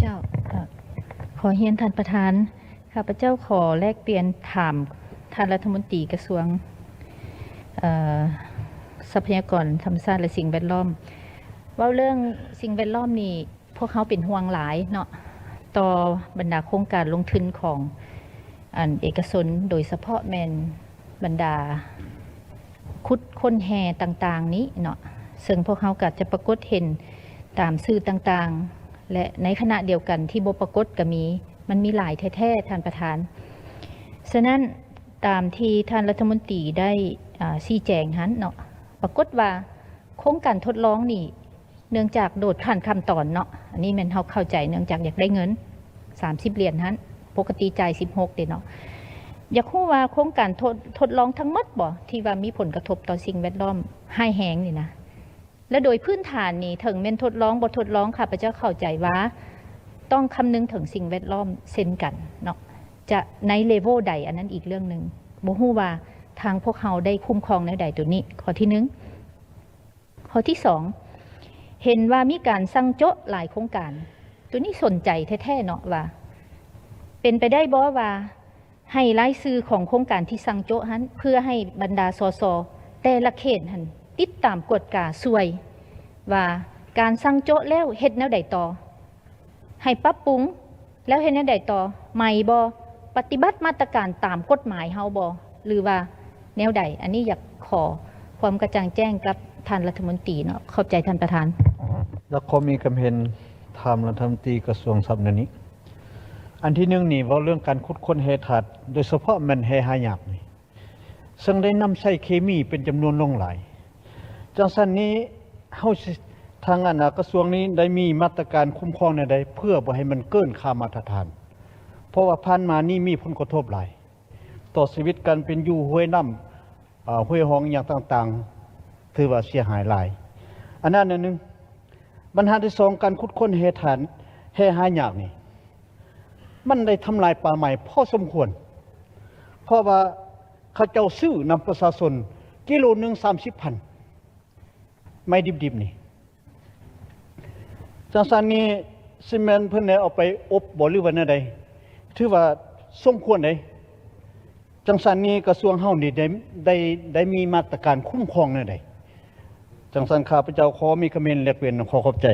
เจ้าขอเรียนท่านประธานข้าพเจ้าขอแลกเปลี่ยนถามท่านรัฐมนตรีกระทรวงทรัพยากรธรรมชาติและสิ่งแวดล้อมว่าเรื่องสิ่งแวดล้อมนี่พวกเขาเป็นห่วงหลายเนาะต่อบรรดาโครงการลงทุนของเอกชนโดยเฉพาะแมนบรรดาคุดคนแห่ต่างๆนี้เนาะซึ่งพวกเขาก็จะปรากฏเห็นตามสื่อต่างๆและในขณะเดียวกันที่บ่ปรากฏก็มันมีหลายแท้ๆท่านประธานฉะนั้นตามที่ท่านรัฐมนตรีได้ชี้แจงหันเนาะปรากฏว่าโครงการทดลองนี่เนื่องจากโดดผ่านคำตอนเนาะอันนี้แม่นเฮาเข้าใจเนื่องจากอยากได้เงิน30เหรียญหันปกติจ่าย16เด้เนาะอยากรู้ว่าโครงการทดลองทั้งหมดบ่ที่ว่ามีผลกระทบต่อสิ่งแวดล้อมให้แฮงนี่นะและโดยพื้นฐานนี่ถึงแม่นทดลองบ่ทดลองค่ะพระเจ้าเข้าใจว่าต้องคำนึงถึงสิ่งแวดล้อมเช่นกันเนาะจะในเลเวลใดอันนั้นอีกเรื่องนึงบ่ฮู้ว่าทางพวกเขาได้คุ้มครองในใดตัวนี้ข้อที่1ข้อที่2เห็นว่ามีการสั่งโจ๊ะหลายโครงการตัวนี้สนใจแท้ๆเนาะว่าเป็นไปได้บ่ว่าให้รายชื่อของโครงการที่สั่งโจ๊ะหันเพื่อให้บรรดาสสแต่ละเขตหันติดตามกฎกาสวยว่าการสั่งโจ๊ะแล้วเฮ็ดแนวใดต่อให้ปรับปรุงแล้วเฮ็ดแนวใดต่อใหม่บ่ปฏิบัติมาตรการตามกฎหมายเฮาบ่หรือว่าแนวใดอันนี้อยากขอความกระจ่างแจ้งกับท่านรัฐมนตรีเนาะเข้าใจท่านประธานแล้วก็มีคำเห็นถามรัฐมนตรีกระทรวงทรัพย์นี้อันที่หนึ่งนี่ว่าเรื่องการขุดค้นแร่ธาตุโดยเฉพาะมันแร่หายากนี่ซึ่งได้นำใช้เคมีเป็นจำนวนลงหลายจังซั่นนี้เฮาทางกระทรวงนี้ได้มีมาตรการคุ้มครองในใดเพื่อบ่ให้มันเกินค่ามาตรฐานเพราะว่าผ่านมานี่มีผลกระทบหลายต่อชีวิตการเป็นอยู่ห้วยน้ำห้วยหองอย่างต่างๆถือว่าเสียหายหลายอันนั้นนึงปัญหาที่2การขุดค้นแร่ธาตุแร่หายากนี่มันได้ทำลายป่าไม้พอสมควรเพราะว่าเขาเจ้าซื้อนำประชาชนกิโลนึง30,000ไม้ดิบๆนี่จังซั่นนี้ซีเมนต์เพิ่นได้เอาไปอบบ่หรือว่าแนวใดถือว่าสมควรได้จังซั่นนี้กระทรวงเฮานี่ได้มีมาตรการคุ้มครองแนวใดจังซั่นข้าพเจ้าขอมีคำเมนต์แลกเปลี่ยนขอขอบใจ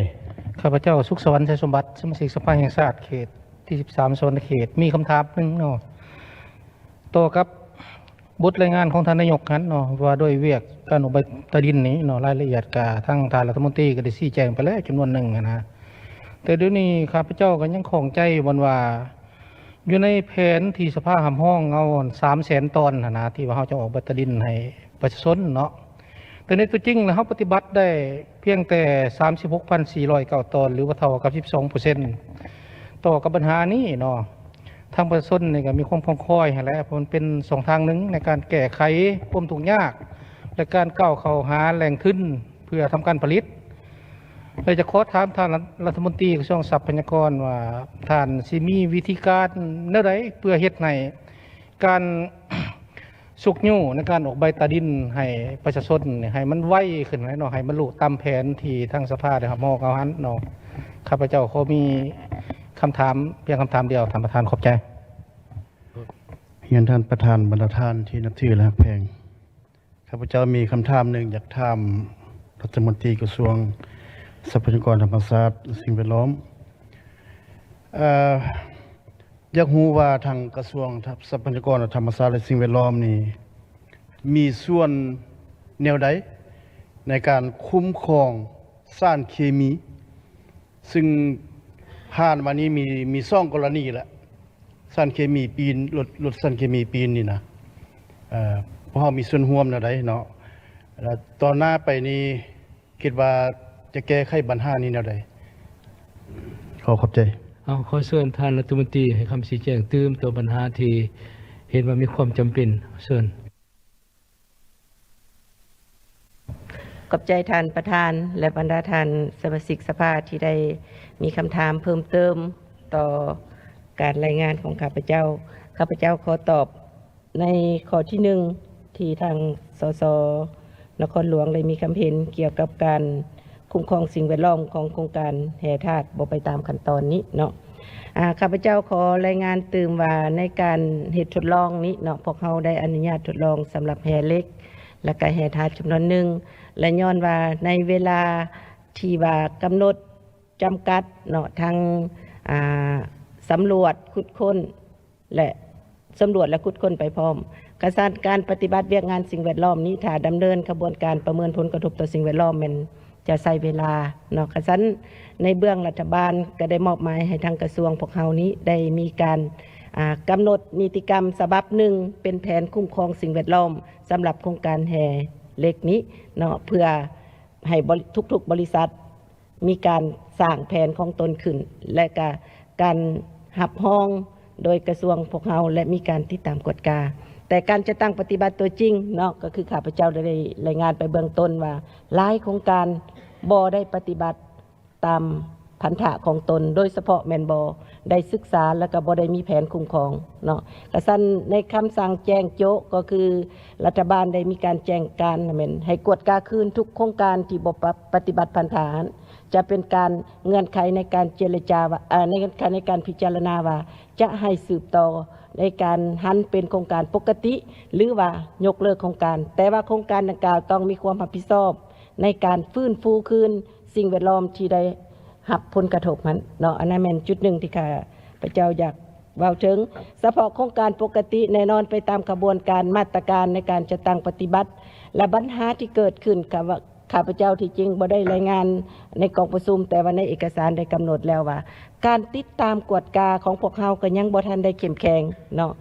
ข้าพเจ้าสุขสวรรค์ชัยสมบัติสมาชิกสภาแห่งชาติเขตที่13โซนเขตมีคำถามนึงเนาะต่อกับบทรายงานของท่านนายกนั้นเนาะว่าด้วยเวียกการออกใบตดินนี้เนาะรายละเอียดกับทั้งทางรัฐมนตรีก็ได้ชี้แจงไปแล้วจำนวนหนึ่งนะแต่เดี๋ยวนี้ข้าพเจ้าก็ยังคงใจวันว่าอยู่ในแผนที่สภาหำห้องเอา300,000 ตอนนะที่ว่าเขาจะออกใบตดินให้ประชาชนเนาะแต่ในตัวจริงนะเขาปฏิบัติได้เพียงแต่ 36,409 ตอนหรือว่าเท่ากับ 12%ต่อกับปัญหานี้เนาะทางประชาชนนี่ก็มีความคล่องคอยแล้วเพราะมันเป็น2ทางหนึ่งในการแก้ไขปมทุกข์ยากและการก้าวเข้าหาแหล่งทุนเพื่อทำการผลิตเลยจะขอถามท่านรัฐมนตรีกระทรวงทรัพยากรว่าท่านสิมีวิธีการแนวใดเพื่อเฮ็ดให้การสุกยู่ในการออกใบตาดินให้ประชาชนให้มันไวขึ้นเนาะให้บรรลุตามแผนที่ทางสภาได้ครับมอบเอาหันเนาะข้าพเจ้าขอมีคำถามเพียงคำถามเดียวท่านประธานขอบใจเรียนท่านประธานบรรดาท่านที่นับถือและแพงข้าพเจ้ามีคำถามหนึ่งอยากถามรัฐมนตรีกระทรวงทรัพยากรธรรมชาติสิ่งแวดล้อมอยากรู้ว่าทางกระทรวงทรัพยากรธรรมชาติและสิ่งแวดล้อมนี่มีส่วนแนวใดในการคุ้มครองสารเคมีซึ่งผ่านมานี้มี2 กรณีแล้วสารเคมีปีนลดสารเคมีปีนนี่นะเพราะมีส่วนร่วมแนวใดเนาะตอนหน้าไปนี้คิดว่าจะแก้ไขปัญหานี้แนวใดขอบใจขอเชิญท่านรัฐมนตรีให้คำชี้แจงตื้มตัวปัญหาที่เห็นว่ามีความจำเป็นเชิญขอบใจท่านประธานและบรรดาท่านสมาชิกสภาที่ได้มีคำถามเพิ่มเติมต่อการรายงานของข้าพเจ้าขอตอบในข้อที่1ที่ทางสสนครหลวงเลยมีคำเห็นเกี่ยวกับการ คุ้มครองสิ่งแวดล้อมของโครงการแห่ธาตุบ่ไปตามขั้นตอนนี้เนาะข้าพเจ้าขอรายงานตื่มว่าในการเหตุทดลองนี้เนาะพวกเขาได้อนุญาตทดลองสำหรับแห่เล็กและก็แห่ธาตุจำนวนหนึ่งและย้อนว่าในเวลาที่ว่ากำหนดจำกัดเนาะทางสำรวจขุดค้นและขุดค้นไปพร้อมกระสานการปฏิบัติเวียกงานสิ่งแวดล้อมนี้ถ้าดำเนินกระบวนการประเมินผลกระทบต่อสิ่งแวดล้อมมันจะใช้เวลาเนาะกระสันในเบื้องรัฐบาลก็ได้มอบหมายให้ทางกระทรวงพวกเขานี้ได้มีการกำหนดนิติกรรมฉบับหนึ่งเป็นแผนคุ้มครองสิ่งแวดล้อมสำหรับโครงการแห่เล็กนี้เนาะเพื่อให้ทุกๆบริษัทมีการสร้างแผนของตนขึ้นและการหับห้องโดยกระทรวงพวกเราและมีการติดตามกฎกาแต่การจะตั้งปฏิบัติตัวจริงเนาะก็คือข้าพเจ้าได้รายงานไปเบื้องต้นว่าหลายโครงการบ่ได้ปฏิบัติตามพันธะของตนโดยเฉพาะแมนบได้ศึกษาแล้วก็บ่ได้มีแผนคุ้มครองเนาะกระสั้นในคำสั่งแจ้งโจ๊ะก็คือรัฐบาลได้มีการแจ้งการให้กวดกาคืนทุกโครงการที่บ่ปฏิบัติพันธะจะเป็นการเงื่อนไขในการเจรจาในเงื่อนไขในการพิจารณาว่าจะให้สืบต่อในการหันเป็นโครงการปกติหรือว่ายกเลิกโครงการแต่ว่าโครงการดังกล่าวต้องมีความรับผิดชอบในการฟื้นฟูคืนสิ่งแวดล้อมที่ได้รับผลกระทบนั้นเนาะอันนั้นเป็นจุดหนึ่งที่ข้าพเจ้าอยากเว้าถึงเฉพาะโครงการปกติแน่นอนไปตามกระบวนการมาตรการในการจะตั้งปฏิบัติและปัญหาที่เกิดขึ้นกับข้าพเจ้าที่จริงบ่ได้รายงานในกองประชุมแต่ว่าในเอกสารได้กำหนดแล้วว่าการติดตามกวดกาของพวกเขาก็ยังบ่ทันได้เข้มแข็งเนาะ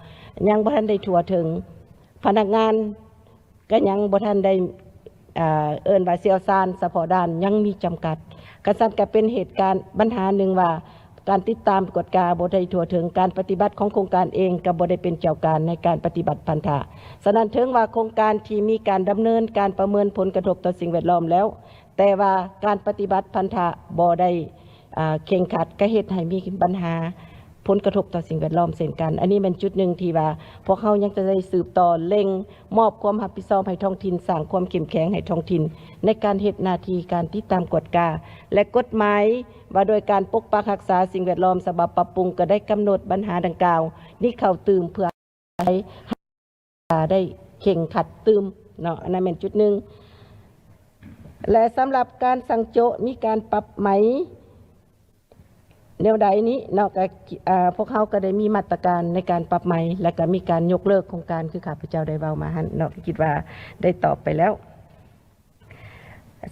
ยังบ่ทันได้ทั่วถึงพนักงานก็ยังบ่ทันได้เอิ้นว่าเชี่ยวชาญเฉพาะด้านยังมีจำกัดกษัตริย์ก็เป็นเหตุการณ์ปัญหาหนึ่งว่าการติดตามกฎกาบ่ได้ทั่วถึงการปฏิบัติของโครงการเองก็บ่ได้เป็นเจ้าการในการปฏิบัติพันธะฉะนั้นถึงว่าโครงการที่มีการดำเนินการประเมินผลกระทบต่อสิ่งแวดล้อมแล้วแต่ว่าการปฏิบัติพันธะบ่ได้เข่งขัดก็เฮ็ดให้มีปัญหาผลกระทบต่อสิ่งแวดล้อมเช่นกันอันนี้เป็นจุดหนึ่งที่ว่าพวกเขายังจะได้สืบต่อเล็งมอบความรับผิดชอบให้ท้องถิ่นสร้างความเข้มแข็งให้ท้องถิ่นในการเฮ็ดหน้าที่การติดตามกฎกาและกฎหมายว่าโดยการปกปักรักษาสิ่งแวดล้อมฉบับปรับปรุงก็ได้กำหนดปัญหาดังกล่าวนี่เข้าตื่มเพื่อให้ได้เข่งขัดตื่มเนาะอันนั้นเป็นจุดหนึ่งและสำหรับการสั่งโจะมีการปรับไหมแนวใดนี้เนาะพวกเขาก็ได้มีมาตรการในการปรับใหม่และก็มีการยกเลิกโครงการคือข้าพเจ้าได้เว้ามาหันเนาะคิดว่าได้ตอบไปแล้ว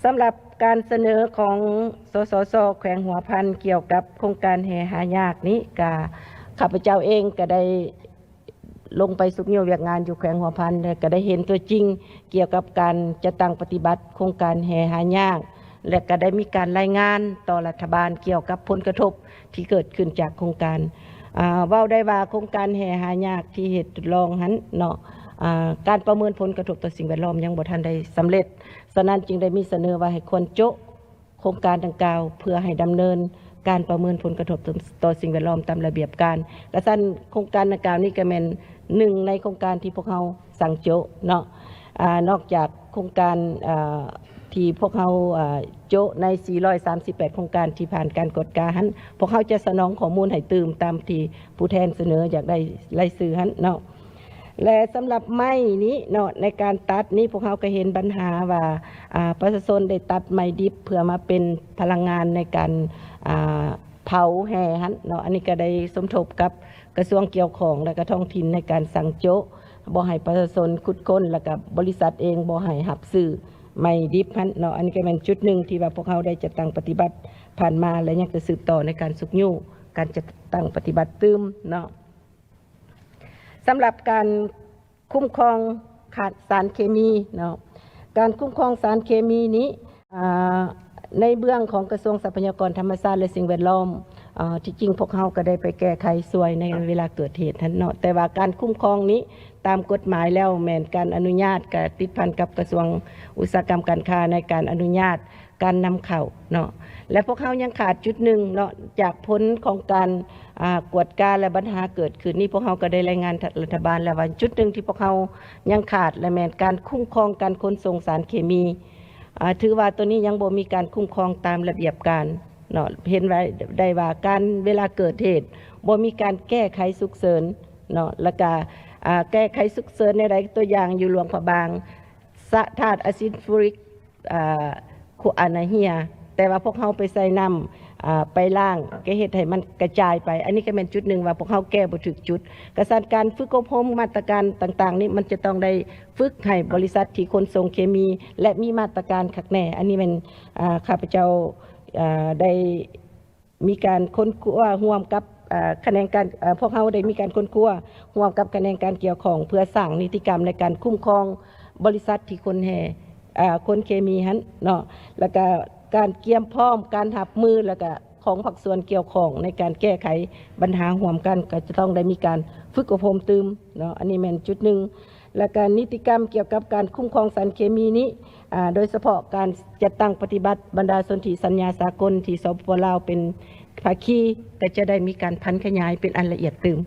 สำหรับการเสนอของสสส.แขวงหัวพันเกี่ยวกับโครงการแห่หายากนี้ข้าพเจ้าเองก็ได้ลงไปสุขโยเวียกงานอยู่แขวงหัวพันและก็ได้เห็นตัวจริงเกี่ยวกับการจะตั้งปฏิบัติโครงการแห่หายากและก็ได้มีการรายงานต่อรัฐบาลเกี่ยวกับผลกระทบที่เกิดขึ้นจากโครงการเว้าได้ว่าโครงการแห่หายากที่เหตุทดลองหันเนาะการประเมินผลกระทบต่อสิ่งแวดล้อมยังบ่ทันได้สำเร็จฉะนั้นจึงได้มีเสนอว่าให้ควรโจะโครงการดังกล่าวเพื่อให้ดำเนินการประเมินผลกระทบต่อสิ่งแวดล้อมตามระเบียบการและสั้นโครงการดังกล่าวนี้ก็เป็นหนึ่งในโครงการที่พวกเราสั่งโจะเนาะนอกจากโครงการที่พวกเขาโจะใน438โครงการที่ผ่านการกฎกาหันพวกเขาจะสนองข้อมูลให้ตื่มตามที่ผู้แทนเสนออยากได้รายชื่อหันเนาะและสำหรับไม้นี้เนาะในการตัดนี้พวกเขาก็เห็นปัญหาว่าประชาชนได้ตัดไม้ดิบเพื่อมาเป็นพลังงานในการเผาแห่หันเนาะอันนี้ก็ได้สมทบกับกระทรวงเกี่ยวข้องและก็ท้องถิ่นในการสั่งโจะบ่ให้ประชาชนขุดค้นและก็บริษัทเองบ่ให้หับซื้อไม่ดิบพันเนาะอันนี้ก็เป็นจุดหนึ่งที่ว่าพวกเขาได้จัดตั้งปฏิบัติผ่านมาและยังจะสืบต่อในการสุกยู่การจัดตั้งปฏิบัติตื้มเนาะสำหรับการคุ้มครองขาดสารเคมีเนาะการคุ้มครองสารเคมีนี้ในเบื้องของกระทรวงทรัพยากรธรรมชาติและสิ่งแวดล้อมที่จริงพวกเขาก็ได้ไปแก้ไขส่วนในเวลาเกิดเหตุนั้นเนาะแต่ว่าการคุ้มครองนี้ตามกฎหมายแล้วแม้นการอนุญาตกับติดพันกับกระทรวงอุตสาหกรรมการค้าในการอนุญาตการนำเข้าเนาะและพวกเขายังขาดจุดหนึ่งเนาะจากผลของการกวดกาและปัญหาเกิดขึ้นนี่พวกเขาก็ได้รายงานรัฐบาลแล้วว่าจุดหนึ่งที่พวกเขายังขาดและแม้นการคุ้มครองการขนส่งสารเคมี ถือว่าตัวนี้ยังบ่มีการคุ้มครองตามระเบียบการเนาะเห็นไว้ได้ว่าการเวลาเกิดเหตุบ่มีการแก้ไขฉุกเฉินเนาะแล้วก็แก้ไขฉุกเฉินในใดตัวอย่างอยู่หลวงพระบางสะธาตุอะซิดฟูริกคูอานาเฮียแต่ว่าพวกเขาไปใส่น้ำไปล้างก็เฮ็ดให้มันกระจายไปอันนี้ก็เป็นจุดหนึ่งว่าพวกเขาแก้บ่ถูกจุดกระบวนการฝึกอบรมมาตรการต่างๆนี้มันจะต้องได้ฝึกให้บริษัทที่ขนส่งเคมี และมีมาตรการขักแน่อันนี้เป็นข้าพเจ้าได้มีการค้นคว้าร่วมกับคะแนนการพวกเขาได้มีการค้นคว้าร่วมกับคะแนนการเกี่ยวของเพื่อสร้างนิติกรรมในการคุ้มครองบริษัทที่คนแห่คนเคมีหันเนาะแล้วก็การเกี่ยมพร้อมการหับมือแล้วก็ของภาคส่วนเกี่ยวข้องในการแก้ไขปัญหาร่วมกันก็จะต้องได้มีการฝึกอบรมตืมเนาะอันนี้แม่นจุดหนึ่งและการนิติกรรมเกี่ยวกับการคุ้มครองสารเคมีนี้โดยเฉพาะการจัดตั้งปฏิบัติบรรดาสนธิสัญญาสากลที่สปป.ลาวเป็นภาคีก็จะได้มีการพันขยายเป็นอันละเอียดตืม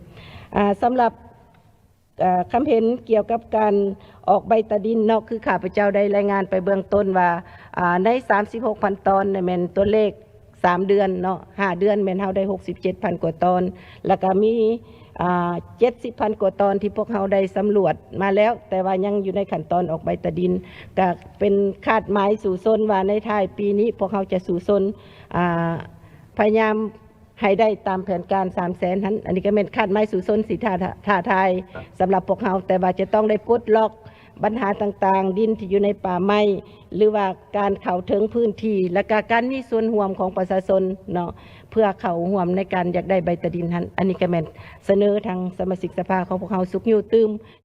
สำหรับคำเห็นเกี่ยวกับการออกใบตะดินเนาะคือข้าพเจ้าได้รายงานไปเบื้องต้นว่าใน 36,000 ตอนในแม่นตัวเลข3 เดือนเนาะ5 เดือนแม่นเฮาได้ 67,000 กว่าตอนแล้วก็มี70,000 กว่าตอนที่พวกเฮาได้สำรวจมาแล้วแต่ว่ายังอยู่ในขั้นตอนออกใบตะดินก็เป็นคาดหมายสู่ซนว่าในท้ายปีนี้พวกเฮาจะสู่ซนพยายามให้ได้ตามแผนการ 300,000 นั้นอันนี้ก็เป็นคาดหมายสู่ซนสีท่าทายสำหรับพวกเฮาแต่ว่าจะต้องได้ปลดล็อกปัญหาต่างๆดินที่อยู่ในป่าไม้หรือว่าการเข้าถึงพื้นที่และการมีส่วนร่วมของประชาชนเนาะเพื่อเข้าร่วมในการอยากได้ใบตะดินนั้นอันนี้ก็แม่นเสนอทางสมาชิกสภาของพวกเฮาสุขอยู่ตื้ม